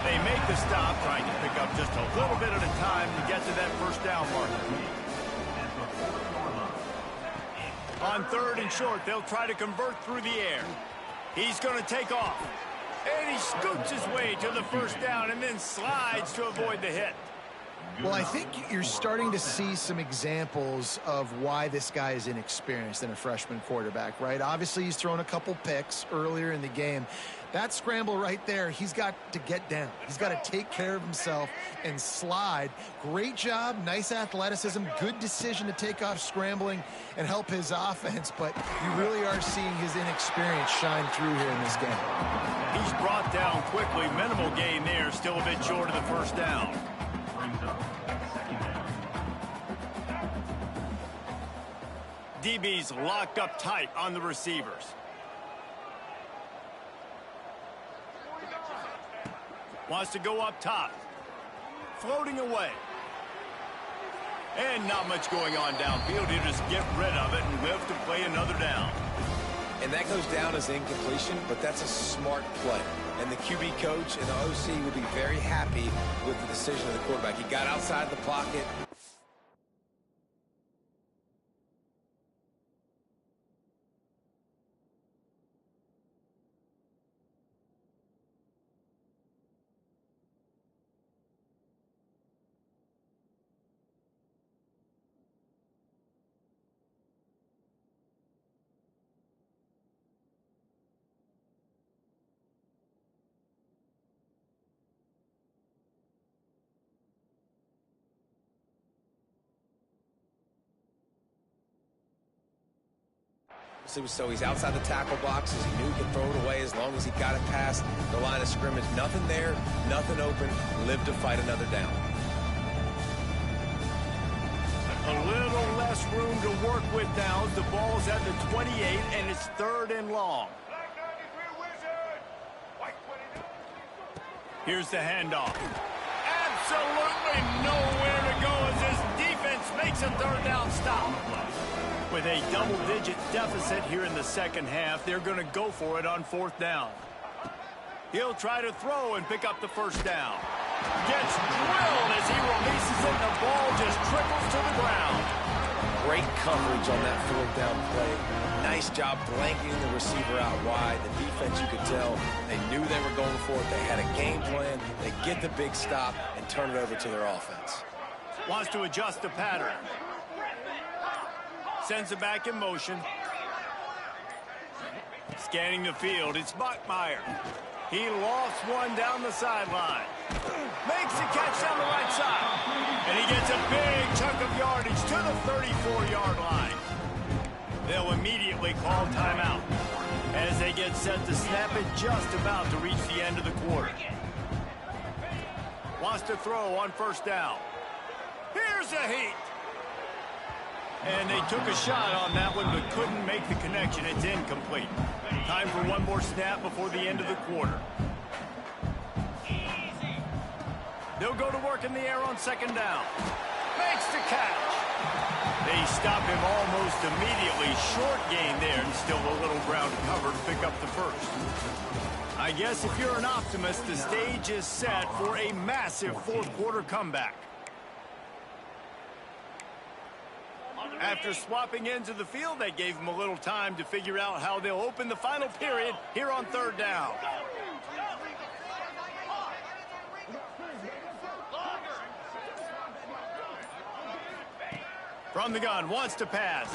They make the stop, trying to pick up just a little bit at a time to get to that first down marker. On third and short, they'll try to convert through the air. He's going to take off. And he scoots his way to the first down and then slides to avoid the hit. Well, I think you're starting to see some examples of why this guy is inexperienced in a freshman quarterback, right? Obviously, he's thrown a couple picks earlier in the game. That scramble right there, he's got to get down. He's got to take care of himself and slide. Great job, nice athleticism, good decision to take off scrambling and help his offense, but you really are seeing his inexperience shine through here in this game. He's brought down quickly. Minimal gain there, still a bit short of the first down. DB's locked up tight on the receivers. Wants to go up top. Floating away. And not much going on downfield. He'll just get rid of it and live to play another down. And that goes down as incompletion, but that's a smart play. And the QB coach and the OC will be very happy with the decision of the quarterback. He got outside the pocket. So he's outside the tackle boxes. He knew he could throw it away as long as he got it past the line of scrimmage. Nothing there, nothing open. Lived to fight another down. A little less room to work with now. The ball's at the 28, and it's 3rd and long. Here's the handoff. Absolutely nowhere to go as this defense makes a 3rd down stop. With a double-digit deficit here in the second half, they're going to go for it on 4th down. He'll try to throw and pick up the first down. Gets drilled as he releases it, and the ball just trickles to the ground. Great coverage on that 4th down play. Nice job blanketing the receiver out wide. The defense, you could tell, they knew they were going for it. They had a game plan. They get the big stop and turn it over to their offense. Wants to adjust the pattern. Sends it back in motion. Scanning the field, it's Bachmeier. He lost one down the sideline. Makes the catch down the right side. And he gets a big chunk of yardage to the 34-yard line. They'll immediately call timeout as they get set to snap it just about to reach the end of the quarter. Wants to throw on 1st down. Here's a heat. And they took a shot on that one, but couldn't make the connection. It's incomplete. Time for one more snap before the end of the quarter. They'll go to work in the air on 2nd down. Makes the catch. They stop him almost immediately. Short gain there, and still a little ground to cover to pick up the first. I guess if you're an optimist, the stage is set for a massive 4th quarter comeback. After swapping ends of the field, they gave him a little time to figure out how they'll open the final period here on 3rd down. From the gun, wants to pass.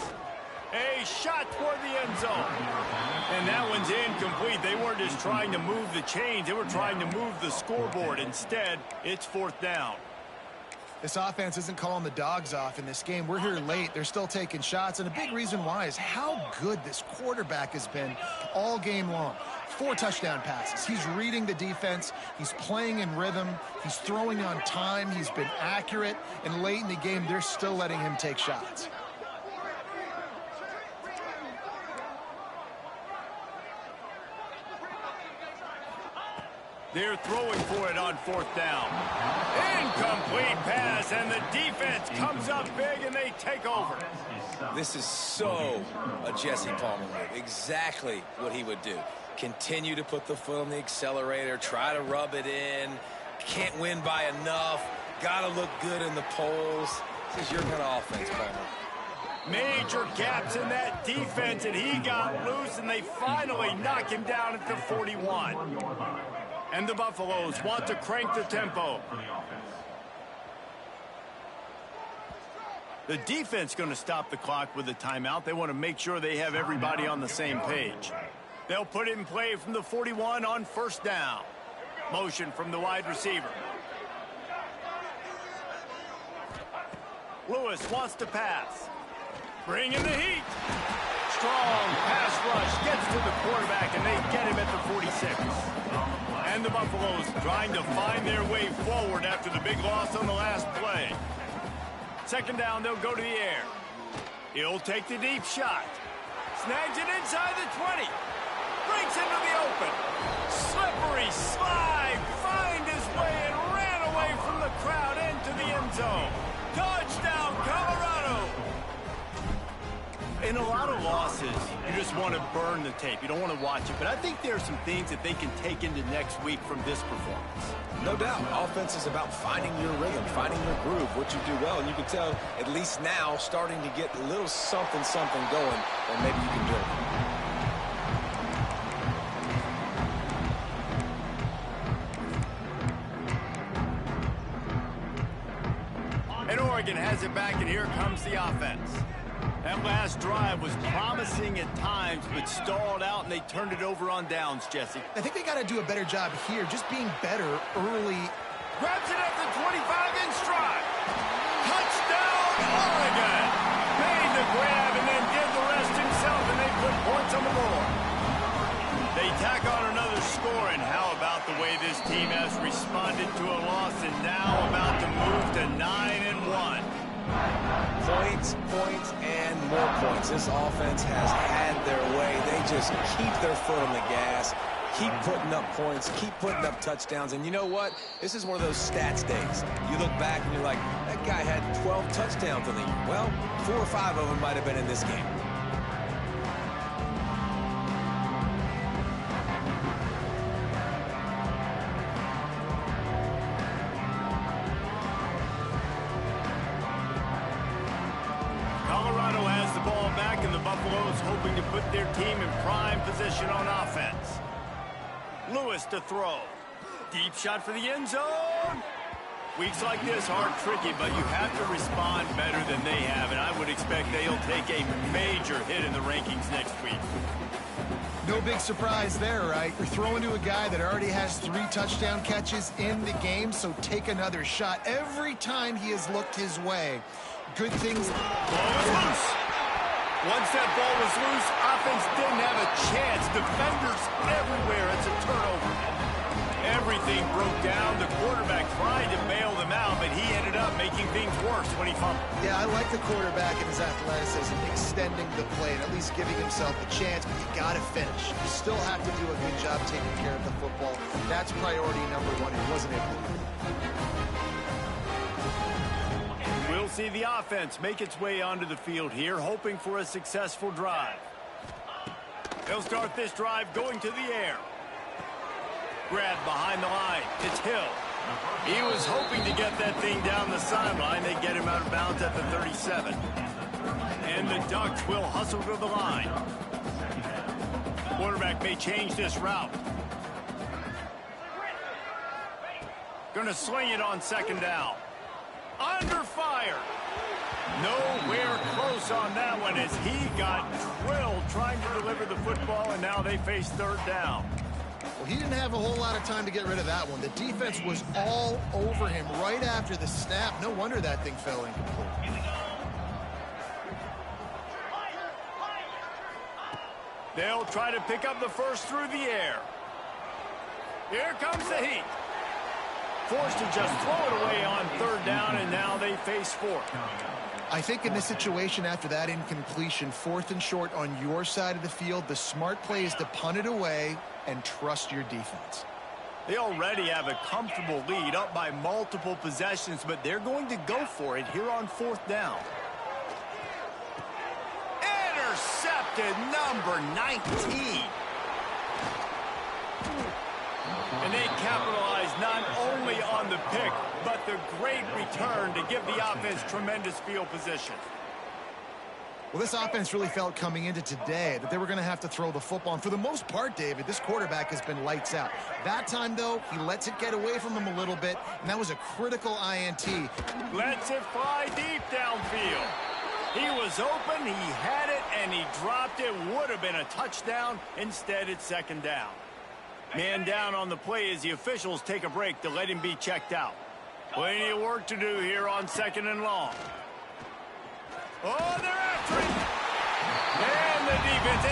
A shot toward the end zone. And that one's incomplete. They weren't just trying to move the chains. They were trying to move the scoreboard. Instead, it's 4th down. This offense isn't calling the dogs off in this game. We're here late. They're still taking shots, and a big reason why is how good this quarterback has been all game long. 4 touchdown passes. He's reading the defense. He's playing in rhythm. He's throwing on time. He's been accurate, and late in the game, they're still letting him take shots. They're throwing for it on 4th down. Incomplete pass, and the defense comes up big, and they take over. This is so a Jesse Palmer move. Exactly what he would do. Continue to put the foot on the accelerator, try to rub it in. Can't win by enough. Got to look good in the polls. This is your kind of offense, Palmer. Major gaps in that defense, and he got loose, and they finally knock him down at the 41. And the Buffaloes want to crank the tempo. The defense going to stop the clock with a timeout. They want to make sure they have everybody on the same page. They'll put it in play from the 41 on first down. Motion from the wide receiver. Lewis wants to pass. Bring in the heat. Strong pass rush gets to the quarterback, and they get him at the 46. And the Buffaloes trying to find their way forward after the big loss on the last play. Second down, they'll go to the air. He'll take the deep shot. Snags it inside the 20. Breaks into the open. Slippery slide. Find his way and ran away from the crowd into the end zone. Touchdown, Colorado. In a lot of losses, you just want to burn the tape. You don't want to watch it. But I think there are some things that they can take into next week from this performance. No doubt. Offense is about finding your rhythm, finding your groove, what you do well. And you can tell, at least now, starting to get a little something going, or maybe you can build it. And Oregon has it back, and here comes the offense. That last drive was promising at times, but stalled out, and they turned it over on downs, Jesse. I think they got to do a better job here, just being better early. Grabs it at the 25 in stride. Touchdown, Oregon! Made the grab and then did the rest himself, and they put points on the board. They tack on another score, and how about the way this team has responded to a loss and now about to move to 9-1. Points, and more points. This offense has had their way. They just keep their foot on the gas, keep putting up points, keep putting up touchdowns. And you know what? This is one of those stats days. You look back and you're like, that guy had 12 touchdowns in the year. Well, 4 or 5 of them might have been in this game. Colorado has the ball back, and the Buffaloes hoping to put their team in prime position on offense. Lewis to throw. Deep shot for the end zone. Weeks like this are tricky, but you have to respond better than they have, and I would expect they'll take a major hit in the rankings next week. No big surprise there, right? You're throwing to a guy that already has 3 touchdown catches in the game, so take another shot every time he has looked his way. Good things. Ball was loose. Once that ball was loose, offense didn't have a chance. Defenders everywhere. It's a turnover. Everything broke down. The quarterback tried to bail them out, but he ended up making things worse when he fumbled. Yeah, I like the quarterback and his athleticism, extending the play and at least giving himself a chance, but you got to finish. You still have to do a good job taking care of the football. That's priority number 1. He wasn't able to do it. We'll see the offense make its way onto the field here, hoping for a successful drive. They'll start this drive going to the air. Grab behind the line. It's Hill. He was hoping to get that thing down the sideline. They get him out of bounds at the 37. And the Ducks will hustle to the line. Quarterback may change this route. Gonna swing it on second down. Under fire. Nowhere close on that one as he got drilled trying to deliver the football, and now they face third down. Well, he didn't have a whole lot of time to get rid of that one. The defense was all over him right after the snap. No wonder that thing fell incomplete. They'll try to pick up the first through the air. Here comes the heat. Forced to just throw it away on third down, and now they face fourth. I think in this situation after that incompletion, 4th and short on your side of the field, the smart play is to punt it away and trust your defense. They already have a comfortable lead up by multiple possessions, but they're going to go for it here on 4th down. Intercepted, number 19. And they capitalize not only on the pick, but the great return to give the offense tremendous field position. Well, this offense really felt coming into today that they were going to have to throw the football. And for the most part, David, this quarterback has been lights out. That time, though, he lets it get away from him a little bit, and that was a critical INT. Lets it fly deep downfield. He was open, he had it, and he dropped it. Would have been a touchdown. Instead, it's second down. Man down on the play as the officials take a break to let him be checked out. Plenty of work to do here on second and long. Oh, they're after him. And the defense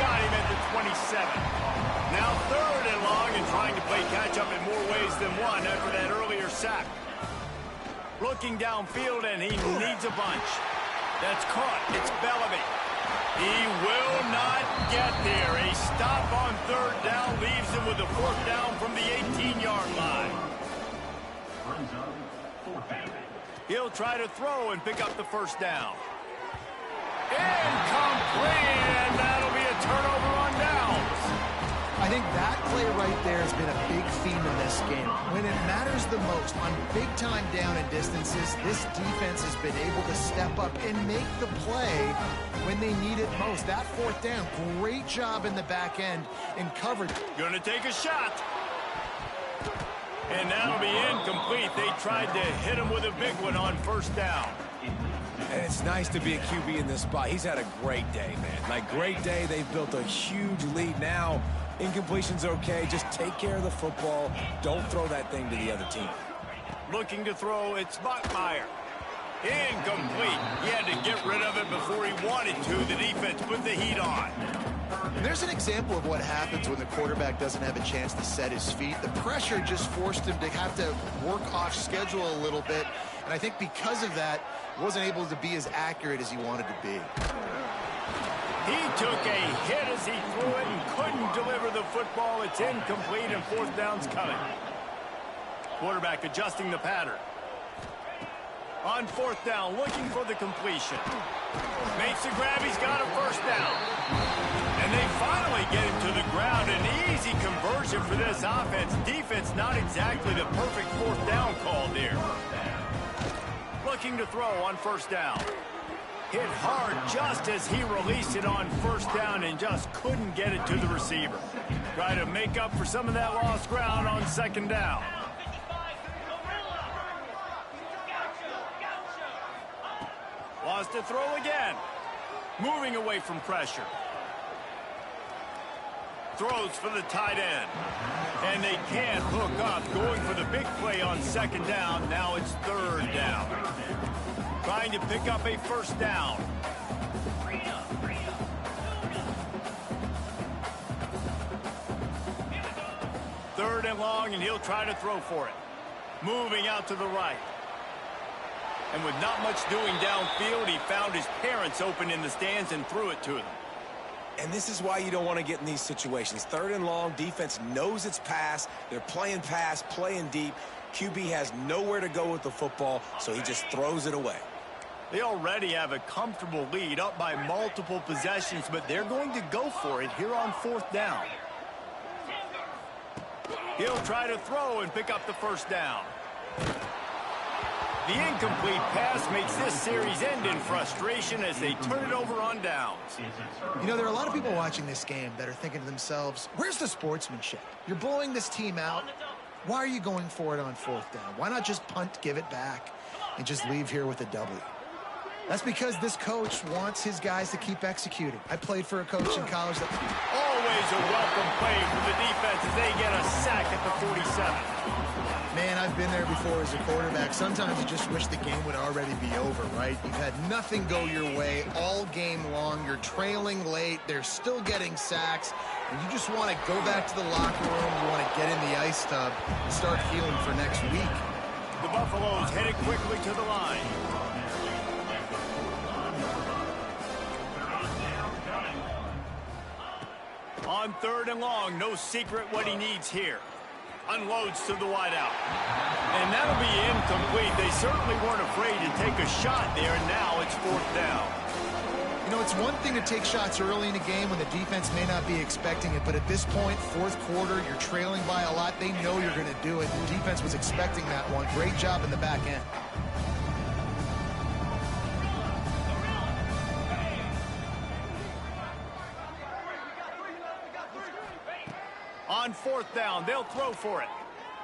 got him at the 27. Now third and long and trying to play catch-up in more ways than one after that earlier sack. Looking downfield, and he needs a bunch. That's caught. It's Bellamy. He will not get there. A stop on third down leaves him with a fourth down from the 18-yard line. Brings up fourth down. He'll try to throw and pick up the first down. Incomplete, and that'll be a turnover on downs. I think that play right there has been a big theme in this game. When it matters the most, on big-time down and distances, this defense has been able to step up and make the play when they need it most. That fourth down, great job in the back end in coverage. Gonna take a shot. And that'll be incomplete. They tried to hit him with a big one on first down. And it's nice to be a QB in this spot. He's had a great day, man. Like, great day. They've built a huge lead now. Incompletion's okay. Just take care of the football. Don't throw that thing to the other team. Looking to throw, it's Bachmeier. Incomplete. He had to get rid of it before he wanted to. The defense put the heat on. There's an example of what happens when the quarterback doesn't have a chance to set his feet. The pressure just forced him to have to work off schedule a little bit. And I think because of that, he wasn't able to be as accurate as he wanted to be. He took a hit as he threw it and couldn't deliver the football. It's incomplete and fourth down's coming. Quarterback adjusting the pattern. On fourth down, looking for the completion. Makes the grab, he's got a first down. And they finally get him to the ground. An easy conversion for this offense. Defense not exactly the perfect fourth down call there. Looking to throw on first down. Hit hard just as he released it on first down and just couldn't get it to the receiver. Try to make up for some of that lost ground on second down. Lost to throw again. Moving away from pressure. Throws for the tight end. And they can't hook up. Going for the big play on second down. Now it's third down. Trying to pick up a first down. Third and long, and he'll try to throw for it. Moving out to the right. And with not much doing downfield, he found his parents open in the stands and threw it to them. And this is why you don't want to get in these situations. Third and long, defense knows it's pass. They're playing pass, playing deep. QB has nowhere to go with the football, so he just throws it away. They already have a comfortable lead up by multiple possessions, but they're going to go for it here on fourth down. He'll try to throw and pick up the first down. The incomplete pass makes this series end in frustration as they turn it over on downs. You know, there are a lot of people watching this game that are thinking to themselves, where's the sportsmanship? You're blowing this team out. Why are you going for it on fourth down? Why not just punt, give it back, and just leave here with a W? That's because this coach wants his guys to keep executing. I played for a coach in college that... Always a welcome play for the defense as they get a sack at the 47. Man, I've been there before as a quarterback. Sometimes you just wish the game would already be over, right? You've had nothing go your way all game long. You're trailing late. They're still getting sacks. And you just want to go back to the locker room. You want to get in the ice tub and start healing for next week. The Buffaloes headed quickly to the line. On third and long, no secret what he needs here. Unloads to the wideout. And that'll be incomplete. They certainly weren't afraid to take a shot there, and now it's fourth down. You know, it's one thing to take shots early in a game when the defense may not be expecting it, but at this point, fourth quarter, you're trailing by a lot. They know you're going to do it. The defense was expecting that one. Great job in the back end. On fourth down, they'll throw for it.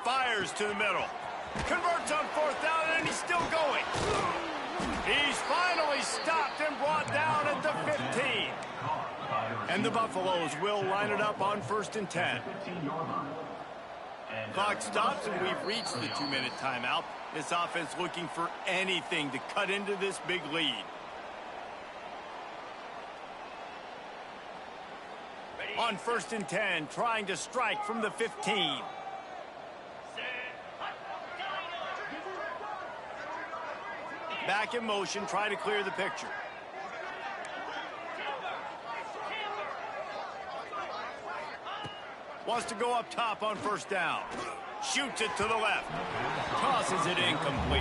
Fires to the middle. Converts on fourth down, and he's still going. He's finally stopped and brought down at the 15. And the Buffaloes will line it up on 1st and 10. Clock stops, and we've reached the 2-minute timeout. This offense looking for anything to cut into this big lead. On 1st and 10, trying to strike from the 15. Back in motion, try to clear the picture. Wants to go up top on 1st down. Shoots it to the left. Tosses it incomplete.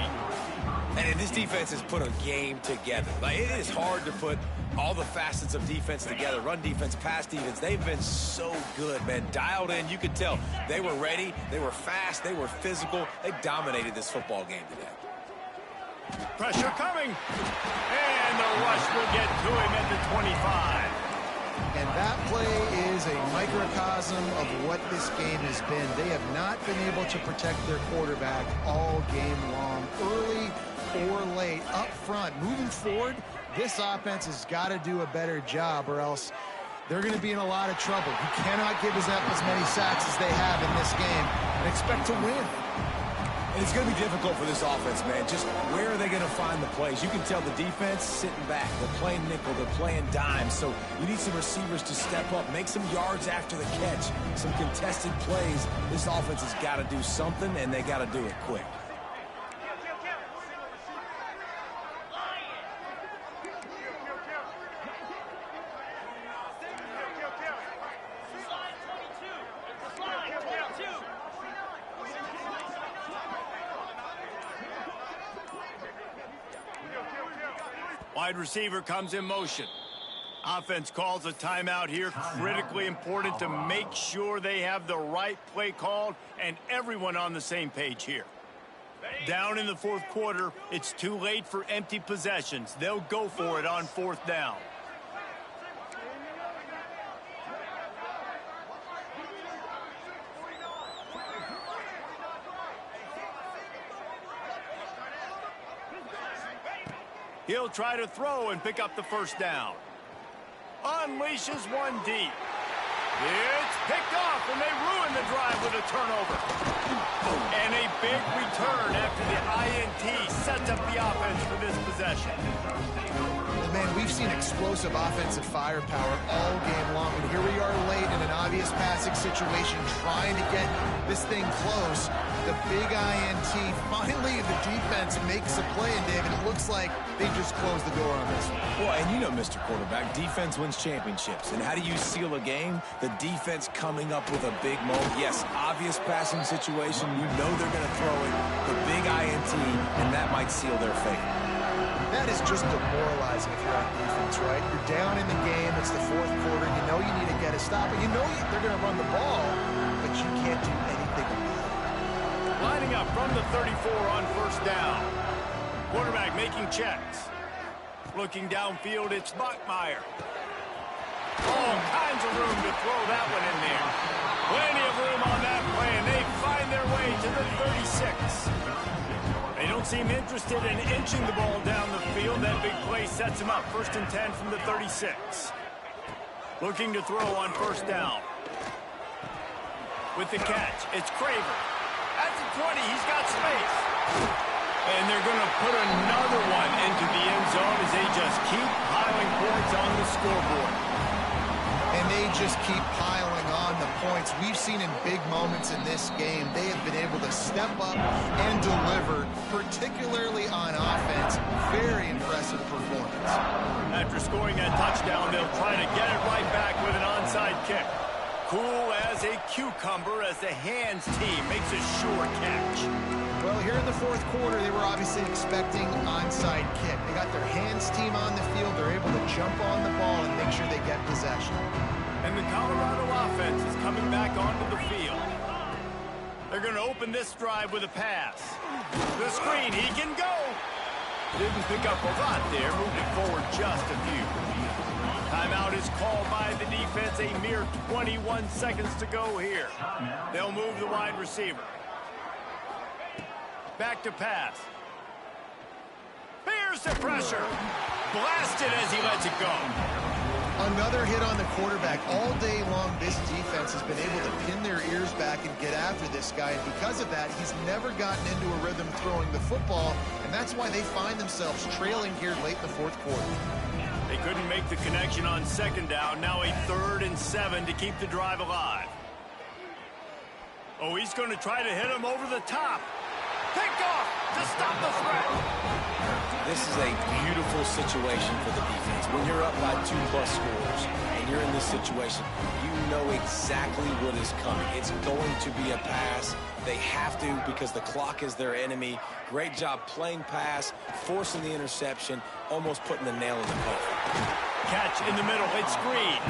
And this defense has put a game together. Like, it is hard to put all the facets of defense together. Run defense, pass defense. They've been so good, man. Dialed in. You could tell they were ready. They were fast. They were physical. They dominated this football game today. Pressure coming. And the rush will get to him at the 25. And that play is a microcosm of what this game has been. They have not been able to protect their quarterback all game long, early or late, up front. Moving forward, this offense has got to do a better job, or else they're going to be in a lot of trouble. You cannot give up as many sacks as they have in this game and expect to win. And it's going to be difficult for this offense, man. Just where are they going to find the plays? You can tell the defense sitting back. They're playing nickel. They're playing dime. So you need some receivers to step up, make some yards after the catch, some contested plays. This offense has got to do something, and they got to do it quick. Wide receiver comes in motion. Offense calls a timeout here. Critically important to make sure they have the right play called and everyone on the same page here. Down in the 4th quarter, it's too late for empty possessions. They'll go for it on 4th down. He'll try to throw and pick up the 1st down. Unleashes one deep. It's picked off, and they ruin the drive with a turnover. And a big return after the INT sets up the offense for this possession. Man, we've seen explosive offensive firepower all game long, and here we are late in an obvious passing situation trying to get this thing close. The big INT, finally the defense makes a play, and David, it looks like they just closed the door on this one. Well, and you know, Mr. Quarterback, defense wins championships. And how do you seal a game? The defense coming up with a big moment. Yes, obvious passing situation. You know they're going to throw it. The big INT, and that might seal their fate. That is just demoralizing if you're on defense, right? You're down in the game. It's the 4th quarter. You know you need to get a stop. And you know they're going to run the ball, but you can't do anything about it. Lining up from the 34 on 1st down. Quarterback making checks. Looking downfield, it's Bachmeier. All kinds of room to throw that one in there. Plenty of room on that play, and they find their way to the 36. They don't seem interested in inching the ball down the field. That big play sets him up. 1st and 10 from the 36. Looking to throw on 1st down. With the catch, it's Craver. At the 20, he's got space. And they're going to put another one into the end zone as they just keep piling points on the scoreboard. And they just keep piling on the points. We've seen in big moments in this game, they have been able to step up and deliver, particularly on offense. Very impressive performance. After scoring that touchdown, they'll try to get it right back with an onside kick. Cool as a cucumber as the hands team makes a sure catch. Well, here in the 4th quarter, they were obviously expecting onside kick. They got their hands team on the field. They're able to jump on the ball and make sure they get possession. And the Colorado offense is coming back onto the field. They're going to open this drive with a pass. The screen, he can go. Didn't pick up a lot there, moving forward just a few. Timeout is called by the defense. A mere 21 seconds to go here. They'll move the wide receiver. Back to pass. Bears the pressure. Blasted as he lets it go. Another hit on the quarterback. All day long, this defense has been able to pin their ears back and get after this guy. And because of that, he's never gotten into a rhythm throwing the football. And that's why they find themselves trailing here late in the fourth quarter. They couldn't make the connection on second down. Now a 3rd and 7 to keep the drive alive. Oh, he's going to try to hit him over the top. Picked off to stop the threat. This is a beautiful situation for the defense. When you're up by 2+ scores and you're in this situation, you know exactly what is coming. It's going to be a pass. They have to because the clock is their enemy. Great job playing pass, forcing the interception, almost putting the nail in the coffin. Catch in the middle. It's Green.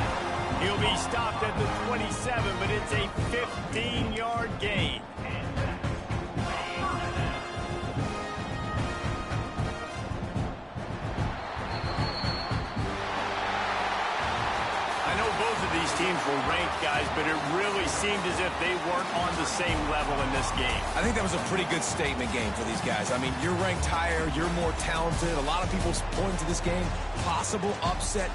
He'll be stopped at the 27, but it's a 15-yard gain. Both of these teams were ranked, guys, but it really seemed as if they weren't on the same level in this game. I think that was a pretty good statement game for these guys. I mean, you're ranked higher, you're more talented. A lot of people point to this game, possible upset.